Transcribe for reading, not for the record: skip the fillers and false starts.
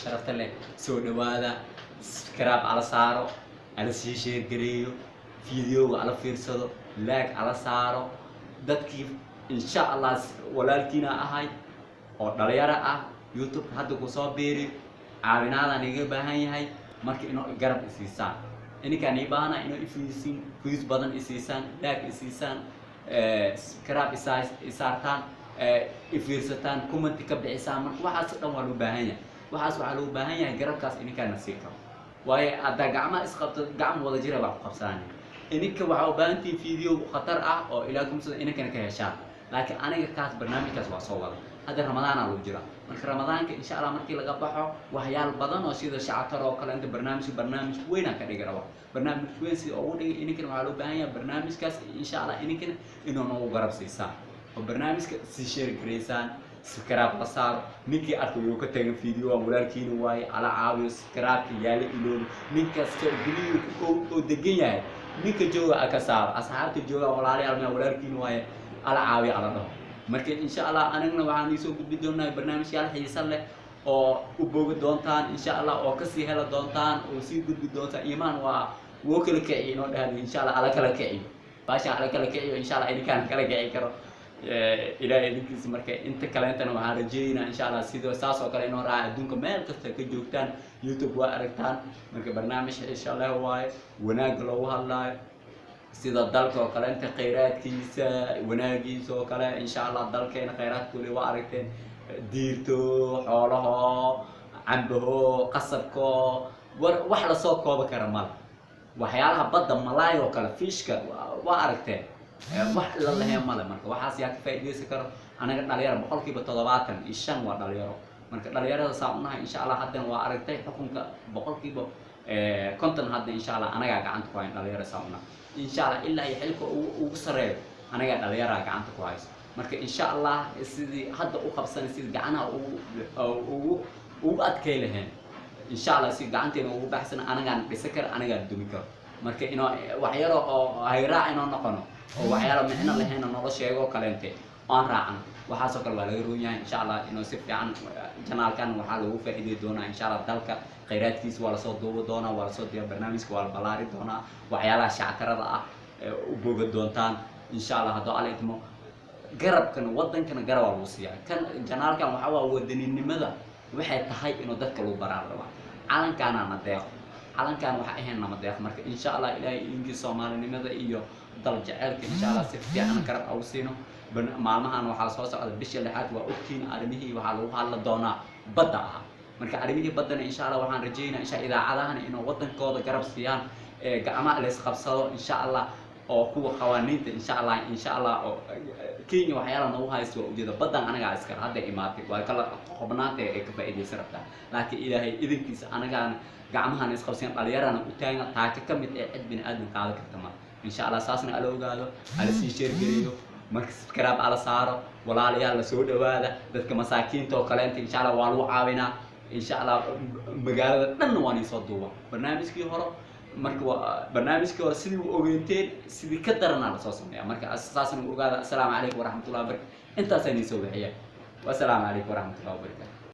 شرفت له سود وهذا سكراب على صارو على شير قريو فيديو على فيرسدو لايك على صارو dadkii insha Allah walaalkiina ahay oo dhalinyaro ah YouTube hadda ku soo beeri caawinaadaan iga baahan yahay markii inuu garab isiisaan ininkaan ii baahana inuu ifiisin fiis badan isiisaan like isiisaan subscribe isaartaan ifiirsataan comment ka bixisaan marka waxaas dhan waa loo baahan yahay waxaas waxa loo baahan yahay garabkaas ininkaan nasiib karo waayo hadda gacmo isqabto gacmo wada jira baa ku qabsanaya ininka waxa u baahan tahay video khatar ah oo ilaakum sida ininkan ka heshaan laakiin aniga kaas barnaamijkaas waa soo wada هذا رمضان على الجرا من رمضان إن شاء الله مركي لقى بحه وحيال بدن وسيد شعتر وكل أنت برنامج وين كان يقرأ برنامج وين سي أول إنك معلومة بهاي برنامج كاس إن شاء الله إنك إنه نو جرب سيسان وبرنامج سيشير كريسان سكراب بصار نيكي أرتويو كتير فيديو أمورال كينو واي على عاوي سكراب يالي إلون نيكي سكربيو كو دقيقة نيكي جوا أكسار أصحاب تجوا أولاري على أمورال كينو واي على عاوي على ده marka insha Allah anagna waxaan isoo gudbi doonaa barnaamijyaal xiiso leh oo u boogi doontaan insha Allah oo ka sii hela doontaan oo sii gudbi doonta iimaan waa woo kala kiciyo oo dhahay insha Allah ala kala kiciyo baasha ala kala kiciyo insha Allah idinkaan kala kici karo ilaahay idinkiisa marka inta kale intana waxaan rajeeynaa insha Allah sidoo saas oo kale inoo raac adduunka meel kasta ka joogtaan YouTube waa aragtaan marka barnaamij insha Allah waaye wanaag loo hadlaayo sida dalka oo kale inta kheyraadkiisa wanaagiisa oo kale insha Allah dalkeena kheyraadkooda waa aragteen diirto xoolaha cambaho qasabko wax la soo kooba kara mal waxyaalaha badda malaay oo kale fishka waa aragteen wax la leeyahay mal marka waxaas yaa ka faa'iideysan karo anaga dhalinyaro boqolkiiba 75 waa dhalinyaro marka dhalinyarada saamunaha insha Allah hadda waa aragtay xukunka boqolkiiba konton hadda insha Allah anaga gacanta ku hayn dhalinyaro saamuna إن شاء الله إلا يحلك وصرير أنا قاعد على يرى قعنت كويس مركب إن شاء الله سيدي هذا أخبصني سيد قعنا وأتكلهن إن شاء الله سيد قعنتي وبحسن أنا قاعد بسكر أنا قاعد دمكر مركب إنه وحيرة هيراعي إنه نقنه وحيرة من هنا لهنا نقول شيء وكلامته أنا راعنا وحاسك الوالدين إن شاء الله إنه سيف عن جنال كان وحاله فائدة دونا إن شاء الله ذلك خيرات كيس ولا صوت دونا ولا صوت برنامج ولا بلاري دونا وحيالا شعتر ذا وبوجد دونتان إن شاء الله هذا عليكم قرب كان وطن كان قرب الوصية كان جنال كان وحوا ودني النمذا وحيد تحي إنه ذلك لو برار علن كان أنا ضيق علن كان وحيهن أنا ضيق مرك إن شاء الله إلهي إنجي صومال النمذا إياه درجة عالك إن شاء الله سيفتي أنا قرب أوسينه مالمها أنا وحال صوص على بشي اللي حات وأكين أرميه وحال دونا بدأها marka arrimihii badana insha Allah waxaan rajeynaa insha idaacadahan inuu wadankooda garab siiyaan gacmo la isqabsado insha Allah oo kuwa qawaaniinta insha Allah oo Kenya waxyaalaha nagu haysto ujeeda badan anaga iskar hadda imaatay waa kala qobnaantay ee ka faa'iideysan rabta laakiin Ilaahay idinkiisa anagaan gacmahan isqabsan dhalinyarana u taagan taaka kamid ee cid bin aadan qaada karta ma insha Allah saasna ala ogaado ala sii sheer gariyo marka subscribe ala saaro walaalayaal la soo dhawaada dadka masaakiinta oo kale insha Allah waa lagu caawinaa إن شاء الله مقالة نواني صدوة برنامجك هرا مركوا برنامجك هرا سيدي وأوجنتين سيدي كدرنا على أساسهم يعني مركا أساسا وقال السلام عليكم ورحمة الله وبركاته أنت سني سوي والسلام عليكم ورحمة الله وبركاته.